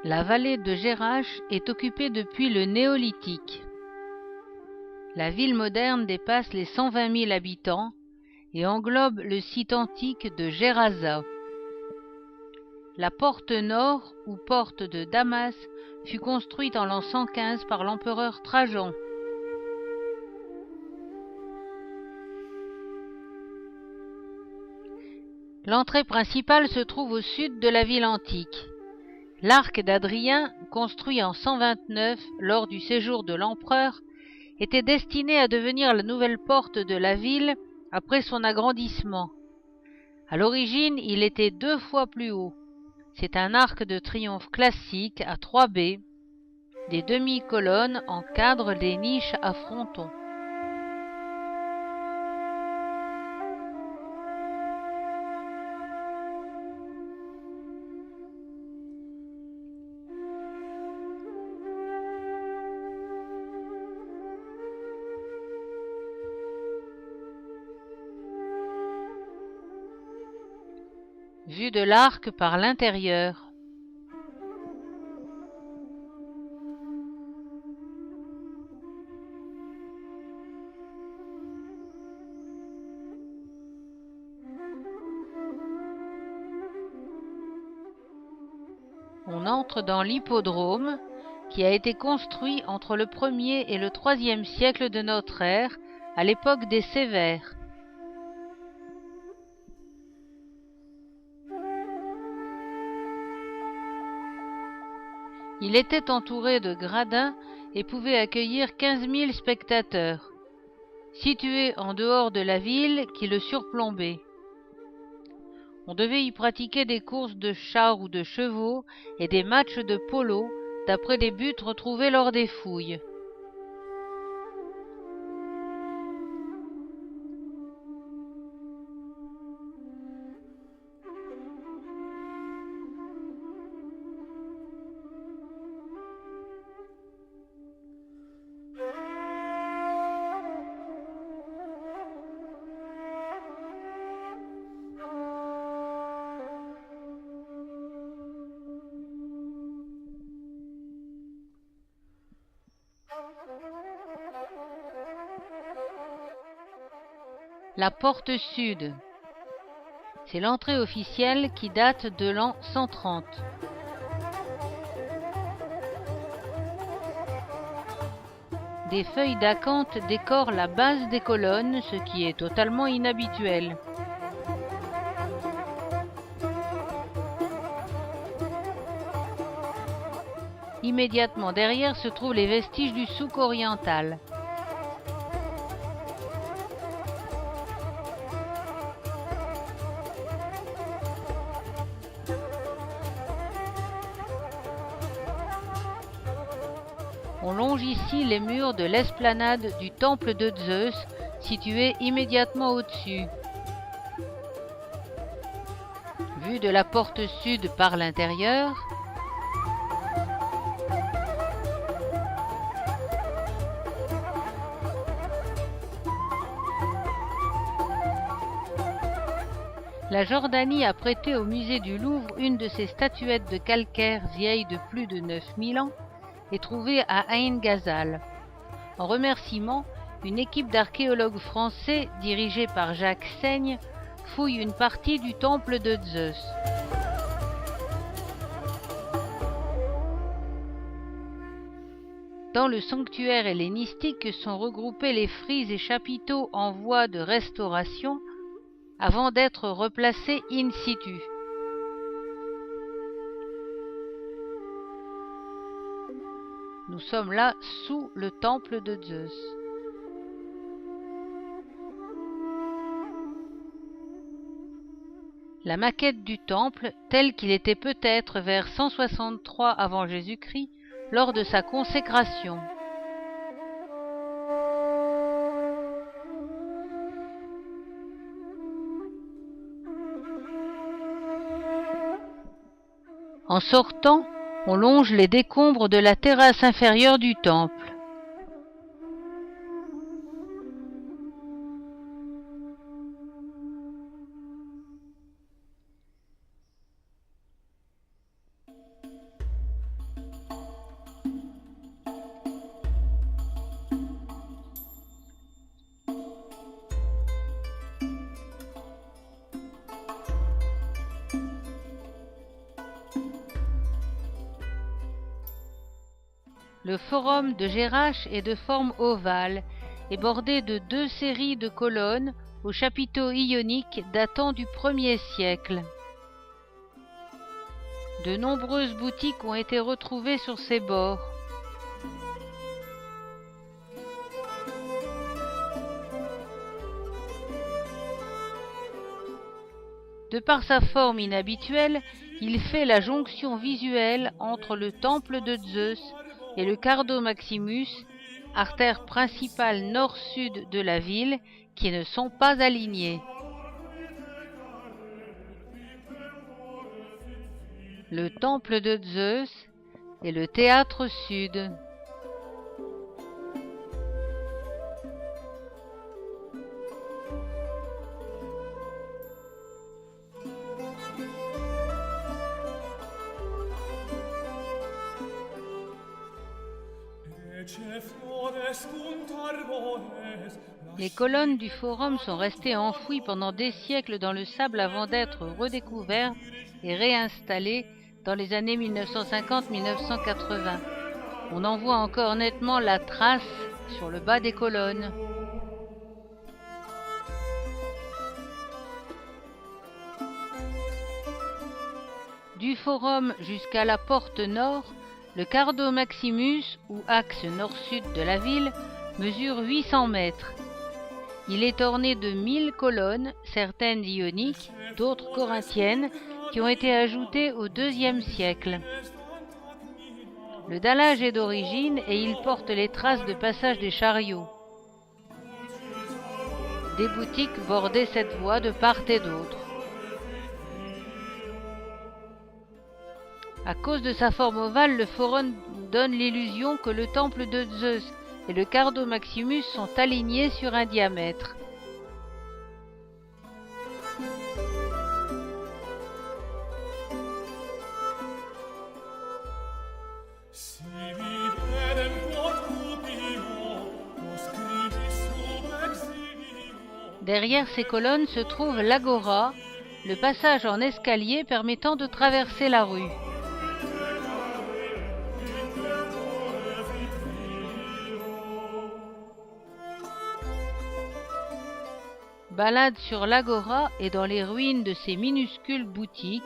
La vallée de Jerash est occupée depuis le Néolithique. La ville moderne dépasse les 120 000 habitants et englobe le site antique de Gerasa. La porte nord, ou porte de Damas, fut construite en l'an 115 par l'empereur Trajan. L'entrée principale se trouve au sud de la ville antique. L'arc d'Adrien, construit en 129 lors du séjour de l'empereur, était destiné à devenir la nouvelle porte de la ville après son agrandissement. À l'origine, il était 2 fois plus haut. C'est un arc de triomphe classique à 3 baies. Des demi-colonnes encadrent les niches à frontons. Vue de l'arc par l'intérieur. On entre dans l'hippodrome, qui a été construit entre le 1er et le 3e siècle de notre ère, à l'époque des Sévères. Il était entouré de gradins et pouvait accueillir 15 000 spectateurs, situé en dehors de la ville qui le surplombait. On devait y pratiquer des courses de chars ou de chevaux et des matchs de polo, d'après les buts retrouvés lors des fouilles. La porte sud. C'est l'entrée officielle qui date de l'an 130. Des feuilles d'acanthe décorent la base des colonnes, ce qui est totalement inhabituel. Immédiatement derrière se trouvent les vestiges du souk oriental. On longe ici les murs de l'esplanade du temple de Zeus, situé immédiatement au-dessus. Vue de la porte sud par l'intérieur. La Jordanie a prêté au musée du Louvre une de ses statuettes de calcaire vieille de plus de 9000 ans et trouvée à Ain Ghazal. En remerciement, une équipe d'archéologues français, dirigée par Jacques Saigne, fouille une partie du temple de Zeus. Dans le sanctuaire hellénistique sont regroupés les frises et chapiteaux en voie de restauration avant d'être replacés in situ. Nous sommes là sous le temple de Zeus. La maquette du temple, tel qu'il était peut-être vers 163 avant Jésus-Christ, lors de sa consécration. En sortant, on longe les décombres de la terrasse inférieure du temple. Le forum de Jerash est de forme ovale et bordé de 2 séries de colonnes aux chapiteaux ioniques datant du 1er siècle. De nombreuses boutiques ont été retrouvées sur ses bords. De par sa forme inhabituelle, il fait la jonction visuelle entre le temple de Zeus et le Cardo Maximus, artères principales nord-sud de la ville, qui ne sont pas alignées. Le temple de Zeus et le théâtre sud. Les colonnes du forum sont restées enfouies pendant des siècles dans le sable avant d'être redécouvertes et réinstallées dans les années 1950-1980. On en voit encore nettement la trace sur le bas des colonnes. Du forum jusqu'à la porte nord, le Cardo Maximus, ou axe nord-sud de la ville, mesure 800 mètres. Il est orné de 1000 colonnes, certaines ioniques, d'autres corinthiennes, qui ont été ajoutées au IIe siècle. Le dallage est d'origine et il porte les traces de passage des chariots. Des boutiques bordaient cette voie de part et d'autre. À cause de sa forme ovale, le forum donne l'illusion que le temple de Zeus et le Cardo Maximus sont alignés sur un diamètre. Derrière ces colonnes se trouve l'agora, le passage en escalier permettant de traverser la rue. Balade sur l'agora et dans les ruines de ces minuscules boutiques.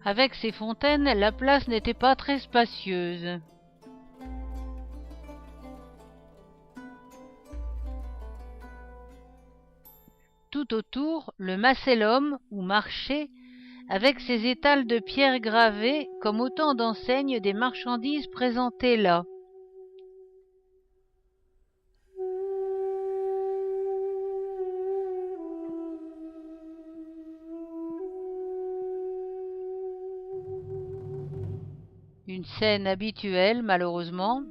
Avec ces fontaines, la place n'était pas très spacieuse. Tout autour, le macellum, ou marché, avec ses étals de pierre gravées comme autant d'enseignes des marchandises présentées là. Une scène habituelle, malheureusement.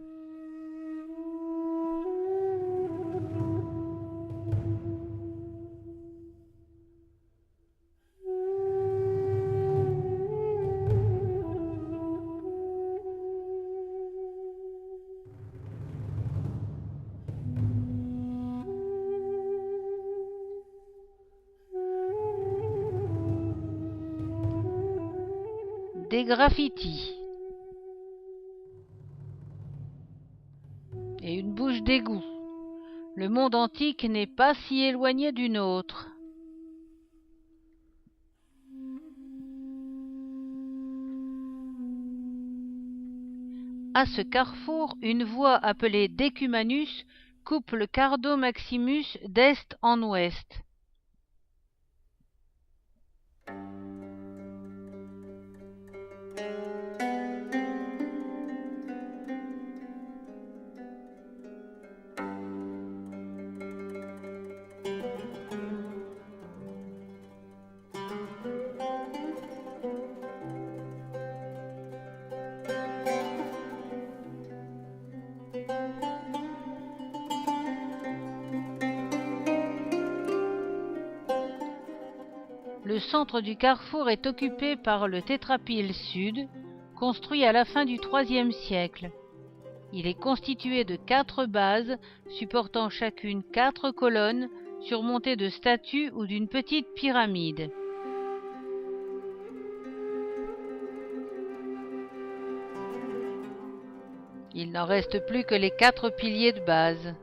Des graffitis. Et une bouche d'égout. Le monde antique n'est pas si éloigné du nôtre. À ce carrefour, une voie appelée Decumanus coupe le Cardo Maximus d'est en ouest. Le centre du carrefour est occupé par le tétrapyle sud, construit à la fin du IIIe siècle. Il est constitué de 4 bases, supportant chacune 4 colonnes, surmontées de statues ou d'une petite pyramide. Il n'en reste plus que les 4 piliers de base.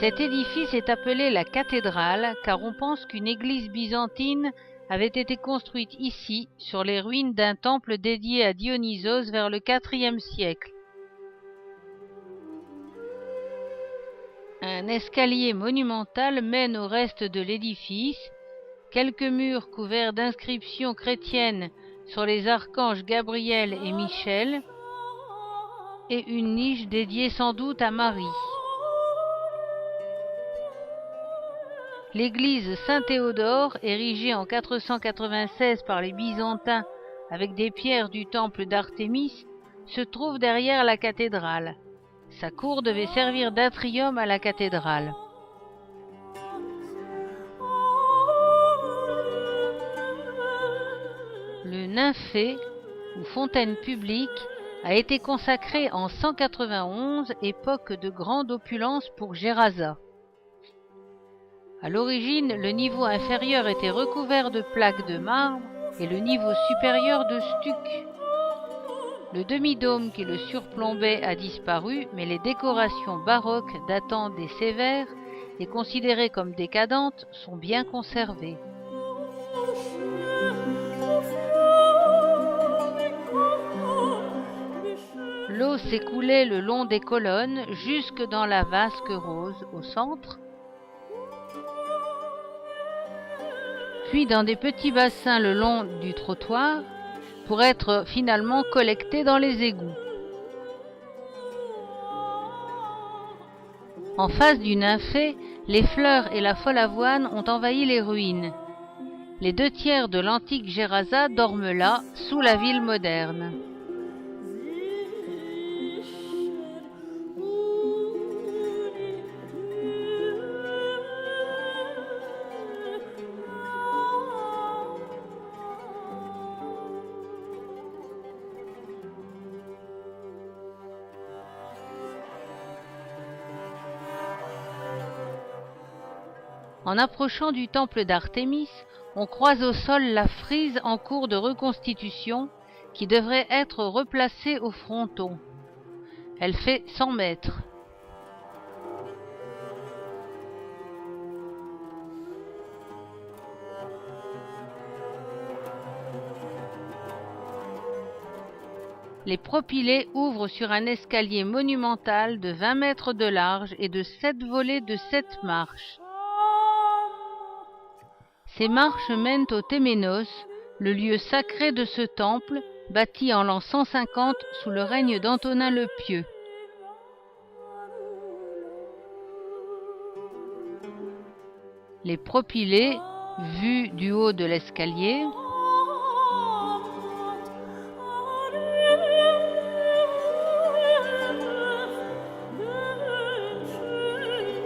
Cet édifice est appelé la cathédrale car on pense qu'une église byzantine avait été construite ici sur les ruines d'un temple dédié à Dionysos vers le IVe siècle. Un escalier monumental mène au reste de l'édifice, quelques murs couverts d'inscriptions chrétiennes sur les archanges Gabriel et Michel, et une niche dédiée sans doute à Marie. L'église Saint-Théodore, érigée en 496 par les Byzantins avec des pierres du temple d'Artémis, se trouve derrière la cathédrale. Sa cour devait servir d'atrium à la cathédrale. Le nymphée, ou fontaine publique, a été consacré en 191, époque de grande opulence pour Gérasa. À l'origine, le niveau inférieur était recouvert de plaques de marbre et le niveau supérieur de stuc. Le demi-dôme qui le surplombait a disparu, mais les décorations baroques datant des Sévères et considérées comme décadentes sont bien conservées. L'eau s'écoulait le long des colonnes jusque dans la vasque rose au centre, puis dans des petits bassins le long du trottoir pour être finalement collectés dans les égouts. En face du nymphée, les fleurs et la folle avoine ont envahi les ruines. Les 2 tiers de l'antique Gérasa dorment là, sous la ville moderne. En approchant du temple d'Artémis, on croise au sol la frise en cours de reconstitution qui devrait être replacée au fronton. Elle fait 100 mètres. Les propylées ouvrent sur un escalier monumental de 20 mètres de large et de 7 volets de 7 marches. Ces marches mènent au Téménos, le lieu sacré de ce temple, bâti en l'an 150 sous le règne d'Antonin le Pieux. Les propylées, vus du haut de l'escalier,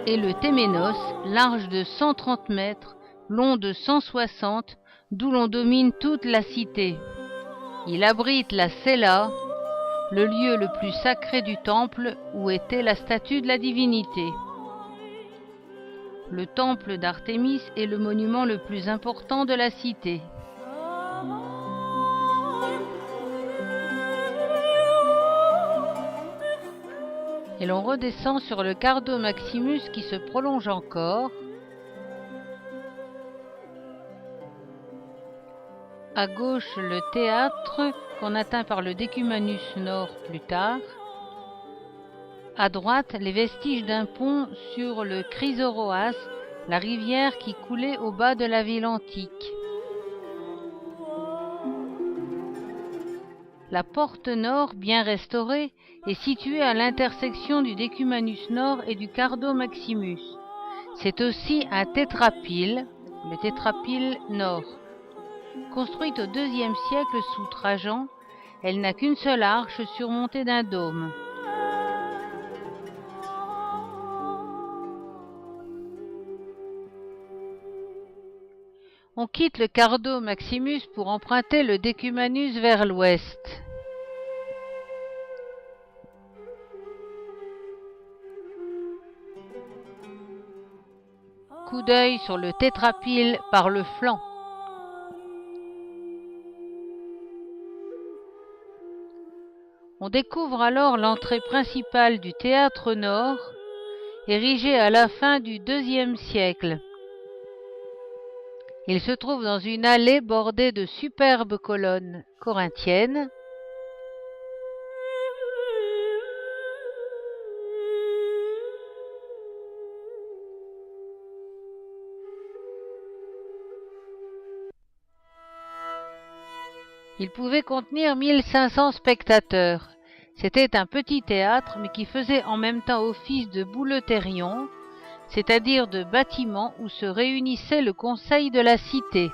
et le Téménos, large de 130 mètres, long de 160, d'où l'on domine toute la cité. Il abrite la Cella, le lieu le plus sacré du temple où était la statue de la divinité. Le temple d'Artémis est le monument le plus important de la cité. Et l'on redescend sur le Cardo Maximus qui se prolonge encore. À gauche, le théâtre, qu'on atteint par le Decumanus Nord plus tard. À droite, les vestiges d'un pont sur le Chrysoroas, la rivière qui coulait au bas de la ville antique. La porte nord, bien restaurée, est située à l'intersection du Decumanus Nord et du Cardo Maximus. C'est aussi un tétrapyle, le tétrapyle nord. Construite au IIe siècle sous Trajan, elle n'a qu'une seule arche surmontée d'un dôme. On quitte le Cardo Maximus pour emprunter le Decumanus vers l'ouest. Coup d'œil sur le tétrapyle par le flanc. On découvre alors l'entrée principale du théâtre nord, érigé à la fin du IIe siècle. Il se trouve dans une allée bordée de superbes colonnes corinthiennes. Il pouvait contenir 1500 spectateurs. C'était un petit théâtre, mais qui faisait en même temps office de bouleuterion, c'est-à-dire de bâtiment où se réunissait le conseil de la cité.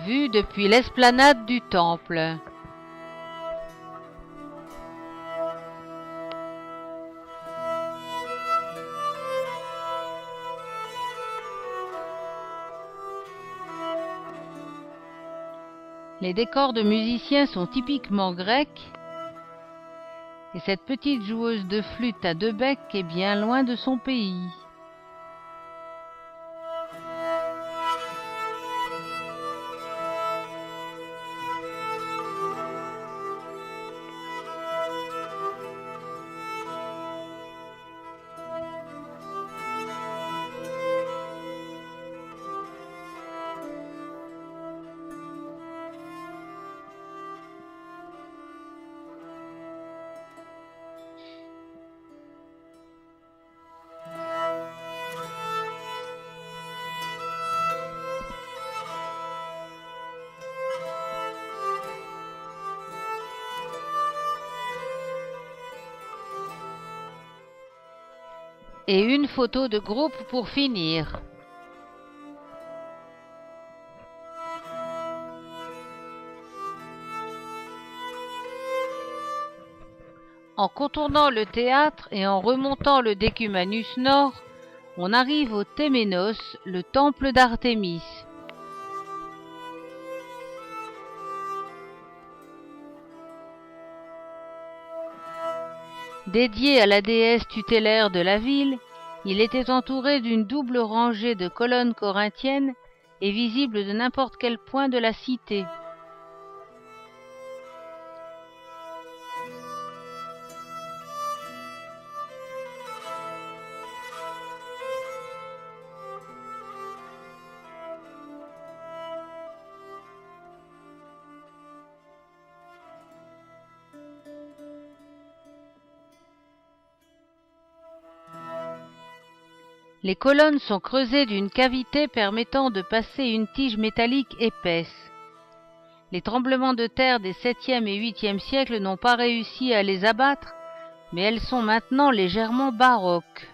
Vue depuis l'esplanade du temple. Les décors de musiciens sont typiquement grecs et cette petite joueuse de flûte à deux becs est bien loin de son pays. Et une photo de groupe pour finir. En contournant le théâtre et en remontant le Decumanus Nord, on arrive au Téménos, le temple d'Artémis. Dédié à la déesse tutélaire de la ville, il était entouré d'une double rangée de colonnes corinthiennes et visible de n'importe quel point de la cité. Les colonnes sont creusées d'une cavité permettant de passer une tige métallique épaisse. Les tremblements de terre des 7e et 8e siècles n'ont pas réussi à les abattre, mais elles sont maintenant légèrement baroques.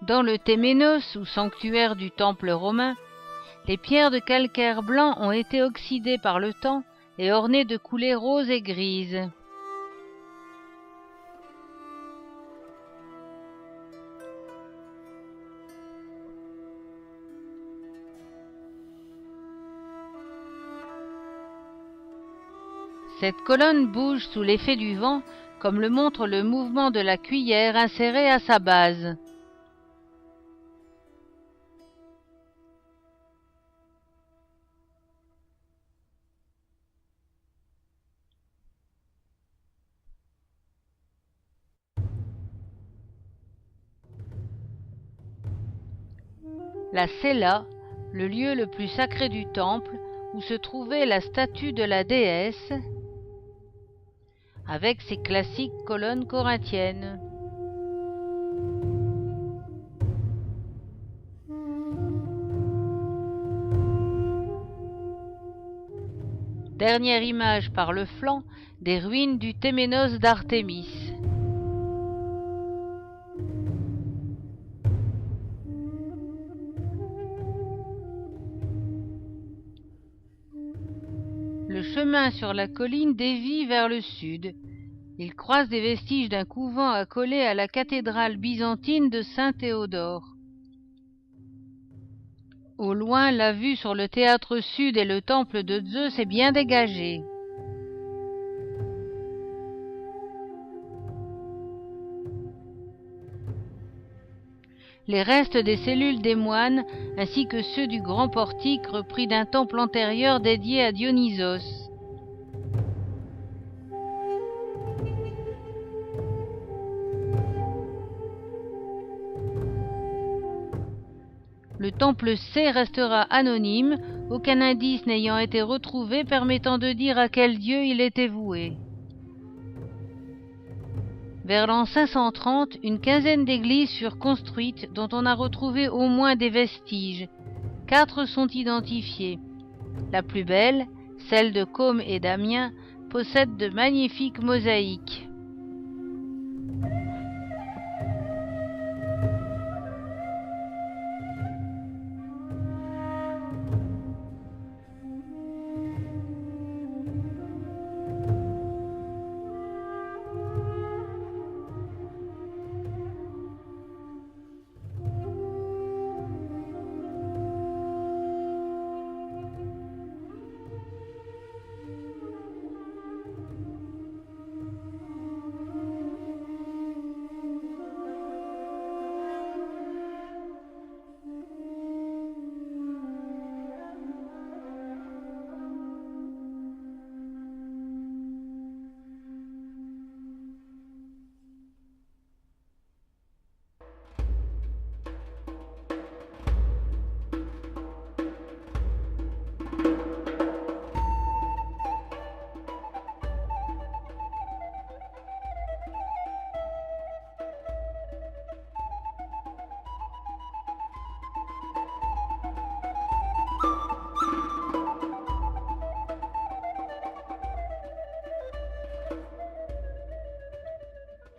Dans le Téménos, ou sanctuaire du temple romain, les pierres de calcaire blanc ont été oxydées par le temps et ornées de coulées roses et grises. Cette colonne bouge sous l'effet du vent, comme le montre le mouvement de la cuillère insérée à sa base. la cella, le lieu le plus sacré du temple, où se trouvait la statue de la déesse, avec ses classiques colonnes corinthiennes. Dernière image par le flanc des ruines du Téménos d'Artémis. Le chemin sur la colline dévie vers le sud. Il croise des vestiges d'un couvent accolé à la cathédrale byzantine de Saint-Théodore. Au loin, la vue sur le théâtre sud et le temple de Zeus est bien dégagée. Les restes des cellules des moines, ainsi que ceux du grand portique repris d'un temple antérieur dédié à Dionysos. Le temple C restera anonyme, aucun indice n'ayant été retrouvé permettant de dire à quel dieu il était voué. Vers l'an 530, une quinzaine d'églises furent construites dont on a retrouvé au moins des vestiges. 4 sont identifiées. La plus belle, celle de Côme et d'Amiens, possède de magnifiques mosaïques.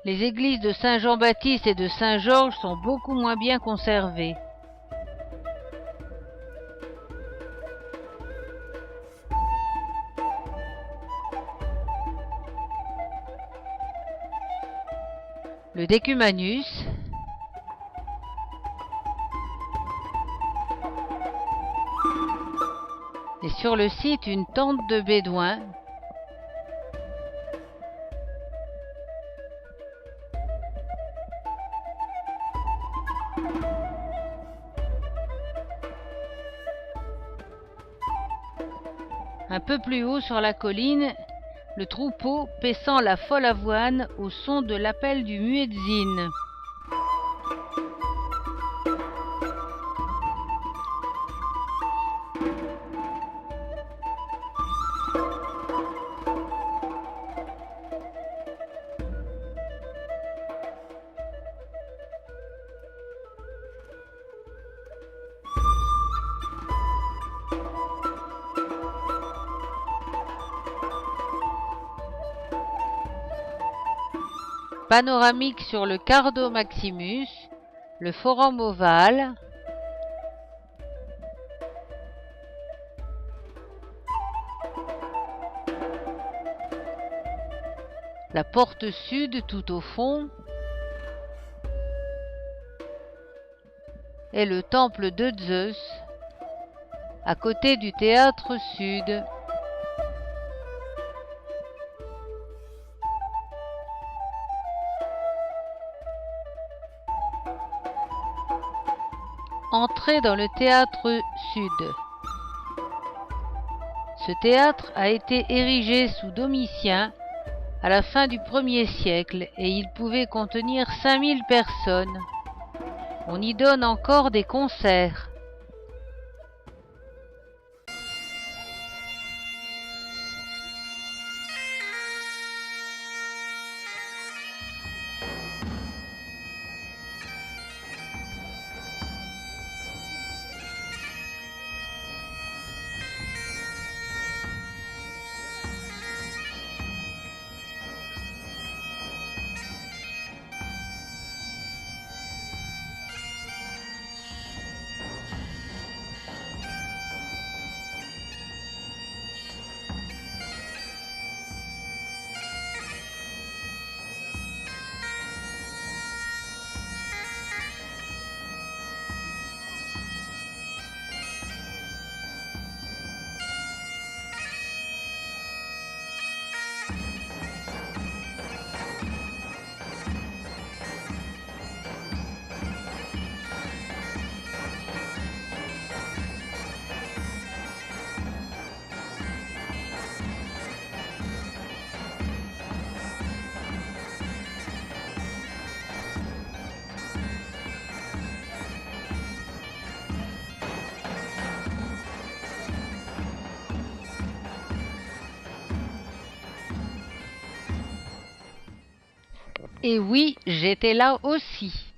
Les églises de Saint-Jean-Baptiste et de Saint-Georges sont beaucoup moins bien conservées. Le décumanus, et sur le site une tente de bédouins. Un peu plus haut sur la colline, le troupeau paissant la folle avoine au son de l'appel du muezzin. Panoramique sur le Cardo Maximus, le Forum ovale, la porte sud tout au fond, et le temple de Zeus, à côté du théâtre sud. Entrée dans le théâtre sud. Ce théâtre a été érigé sous Domitien à la fin du 1er siècle et il pouvait contenir 5000 personnes. On y donne encore des concerts. Et oui, j'étais là aussi.